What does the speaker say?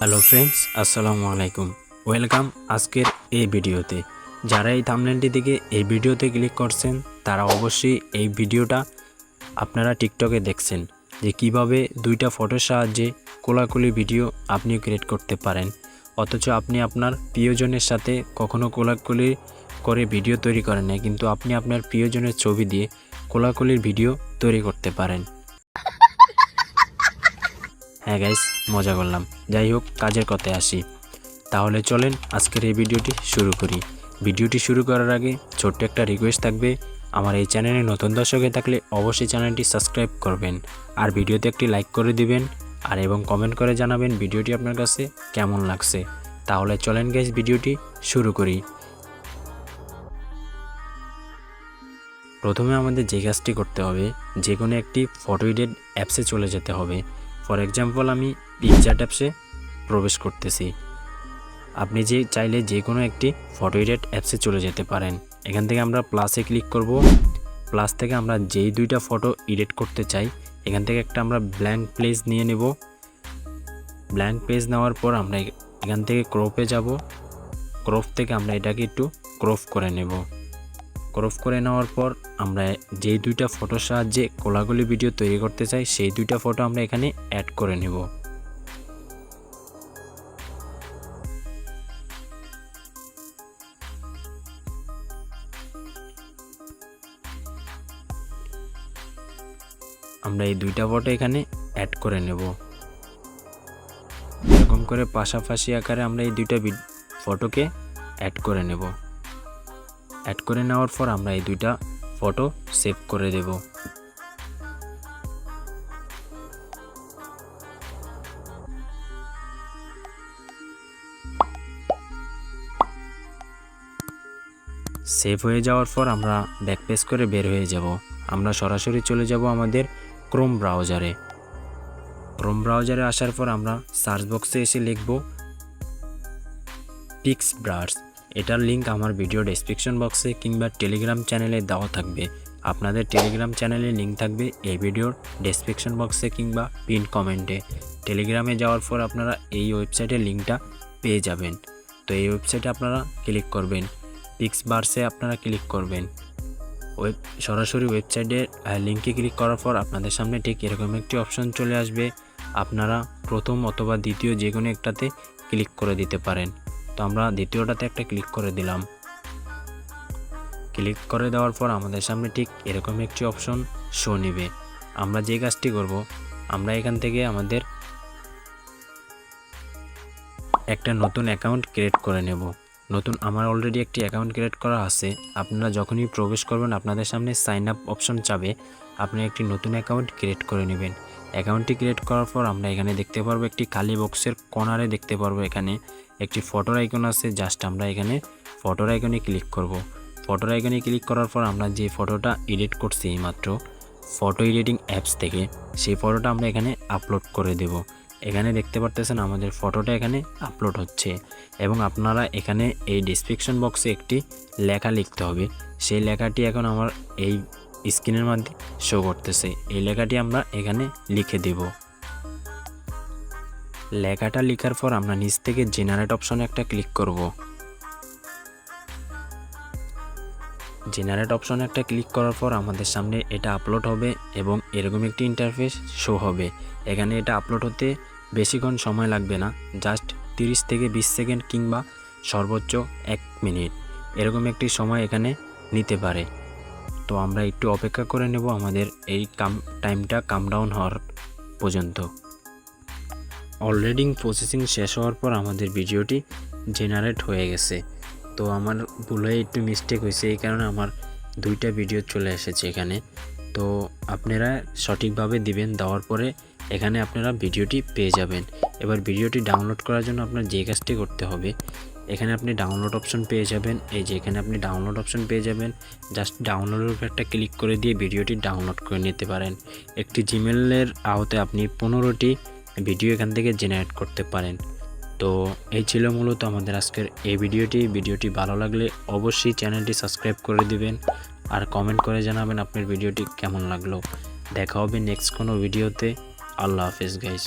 Hello friends, আসসালামু আলাইকুম। Welcome আজকের এই ভিডিওতে। যারা এই থাম্বনেলটি দিকে এই ভিডিওতে ক্লিক করছেন তারা অবশ্যই এই ভিডিওটা আপনারা টিকটকে দেখছেন যে কিভাবে দুইটা ফটোর সাহায্যে কোলাকুলি ভিডিও আপনি ক্রিয়েট করতে পারেন, অথচ আপনি আপনার প্রিয়জনের সাথে কখনো কোলাকুলি করে ভিডিও তৈরি করেন না, কিন্তু আপনি আপনার প্রিয়জনের ছবি দিয়ে কোলাকুলির ভিডিও তৈরি করতে পারেন। হ্যাঁ গাইস, মজা করলাম। যাই হোক, কাজের কথায় আসি। তাহলে চলেন আজকের এই ভিডিওটি শুরু করি। ভিডিওটি শুরু করার আগে ছোট্ট একটা রিকোয়েস্ট থাকবে, আমার এই চ্যানেলে নতুন দর্শক হয়ে থাকলে অবশ্যই চ্যানেলটি সাবস্ক্রাইব করবেন, আর ভিডিওতে একটি লাইক করে দিবেন, আর এবং কমেন্ট করে জানাবেন ভিডিওটি আপনার কাছে কেমন লাগছে। তাহলে চলেন গাইস, ভিডিওটি শুরু করি। প্রথমে আমাদের যে কাজটি করতে হবে, যে কোনো একটি ফটো এডিট অ্যাপসে চলে যেতে হবে। ফর এক্সাম্পল, আমি পিকচার অ্যাপসে প্রবেশ করতেছি। আপনি চাইলে যে কোনো একটি ফটো এডিট অ্যাপসে চলে যেতে পারেন। এখান থেকে আমরা প্লাসে ক্লিক করব। প্লাস থেকে আমরা যেই দুইটা ফটো এডিট করতে চাই, এখান থেকে একটা আমরা ব্ল্যাঙ্ক পেজ নিয়ে নেব। ব্ল্যাঙ্ক পেজ নেওয়ার পর আমরা এখান থেকে ক্রপে যাব। ক্রপ থেকে আমরা এটাকে একটু ক্রপ করে নেব। ক্রপ করে নেওয়ার পর আমরা যেই দুইটা ফটোর সাহায্যে কোলাকুলি ভিডিও তৈরি করতে চাই, সেই দুইটা ফটো আমরা এখানে অ্যাড করে নেব। আমরা এই দুইটা ফটো এখানে অ্যাড করে নেব। এরকম করে পাশাপাশি আকারে আমরা এই দুইটা ফটোকে অ্যাড করে নেব। অ্যাড করে নেওয়ার পর আমরা এই দুইটা ফটো সেভ করে দেব। সেভ হয়ে যাওয়ার পর আমরা ব্যাকপেজ করে বের হয়ে যাব। আমরা সরাসরি চলে যাব আমাদের ক্রোম ব্রাউজারে। ক্রোম ব্রাউজারে আসার পর আমরা সার্চ বক্সে এসে লিখব পিক্সব্রাশ। এটার লিঙ্ক আমার ভিডিও ডেসক্রিপশন বক্সে কিংবা টেলিগ্রাম চ্যানেলে দেওয়া থাকবে। আপনাদের টেলিগ্রাম চ্যানেলের লিঙ্ক থাকবে এই ভিডিওর ডেসক্রিপশন বক্সে কিংবা পিন কমেন্টে। টেলিগ্রামে যাওয়ার পর আপনারা এই ওয়েবসাইটের লিঙ্কটা পেয়ে যাবেন। তো এই ওয়েবসাইটে আপনারা ক্লিক করবেন, পিক্সব্রাশে আপনারা ক্লিক করবেন। সরাসরি ওয়েবসাইটের লিঙ্কে ক্লিক করার পর আপনাদের সামনে ঠিক এরকম একটি অপশন চলে আসবে। আপনারা প্রথম অথবা দ্বিতীয় যে কোনো একটাতে ক্লিক করে দিতে পারেন। তো আমরা দ্বিতীয়টাতে একটা ক্লিক করে দিলাম। ক্লিক করে দেওয়ার পর আমাদের সামনে ঠিক এরকম একটি অপশন শো নেবে। আমরা যে কাজটি করব, আমরা এখান থেকে আমাদের একটা নতুন অ্যাকাউন্ট ক্রিয়েট করে নেব। আমার অলরেডি একটি অ্যাকাউন্ট ক্রিয়েট করা আছে। আপনারা যখনই প্রবেশ করবেন আপনাদের সামনে সাইন আপ অপশন চাবে, আপনি একটি নতুন অ্যাকাউন্ট ক্রিয়েট করে নেবেন। অ্যাকাউন্টটি ক্রিয়েট করার পর আমরা এখানে দেখতে পারবো একটি খালি বক্সের কর্নারে দেখতে পারবো এখানে একটি ফটোর আইকন আছে। জাস্ট আমরা এখানে ফটোর আইকনে ক্লিক করব। ফটোর আইকনে ক্লিক করার পর আমরা যে ফটোটা এডিট করছি এইমাত্র ফটো এডিটিং অ্যাপস থেকে, সেই ফটোটা আমরা এখানে আপলোড করে দেব। এখানে দেখতে পারতেছেন আমাদের ফটোটা এখানে আপলোড হচ্ছে, এবং আপনারা এখানে এই ডেসক্রিপশন বক্সে একটি লেখা লিখতে হবে। সেই লেখাটি এখন আমার এই স্ক্রিনের মধ্যে শো করতেছে। এই লেখাটি আমরা এখানে লিখে দেব। লেখাটা লেখার পর আমরা নিচ থেকে জেনারেট অপশনে একটা ক্লিক করব। জেনারেট অপশনে একটা ক্লিক করার পর আমাদের সামনে এটা আপলোড হবে এবং এরকম একটি ইন্টারফেস শো হবে। এখানে এটা আপলোড হতে বেশিক্ষণ সময় লাগবে না, জাস্ট 30 থেকে 20 সেকেন্ড কিংবা সর্বোচ্চ 1 মিনিট এরকম একটি সময় এখানে নিতে পারে। তো আমরা একটু অপেক্ষা করে নেব আমাদের এই টাইমটা কামডাউন হওয়ার পর্যন্ত। অলরেডি প্রসেসিং শেষ হওয়ার পর আমাদের ভিডিওটি জেনারেট হয়ে গেছে। তো আমার ভুল হয়ে একটু মিস্টেক হয়েছে, এই কারণে আমার দুইটা ভিডিও চলে এসেছে এখানে। তো আপনারা সঠিকভাবে দিবেন, দেওয়ার পরে এখানে আপনারা ভিডিওটি পেয়ে যাবেন। এবার ভিডিওটি ডাউনলোড করার জন্য আপনার যে কাজটি করতে হবে, এখানে আপনি ডাউনলোড অপশন পেয়ে যাবেন। এই যে এখানে আপনি ডাউনলোড অপশন পেয়ে যাবেন, জাস্ট ডাউনলোডের উপর একটা ক্লিক করে দিয়ে ভিডিওটি ডাউনলোড করে নিতে পারেন। একটি জিমেলের আওতায় আপনি 15টি ভিডিও এখান থেকে জেনারেট করতে পারেন। তো এই ছিল মূলত আমাদের আজকের এই ভিডিওটি ভালো লাগলে অবশ্যই চ্যানেলটি সাবস্ক্রাইব করে দিবেন, আর কমেন্ট করে জানাবেন আপনার ভিডিওটি কেমন লাগলো। দেখা হবে নেক্সট কোনো ভিডিওতে। আল্লাহ হাফেজ গাইস।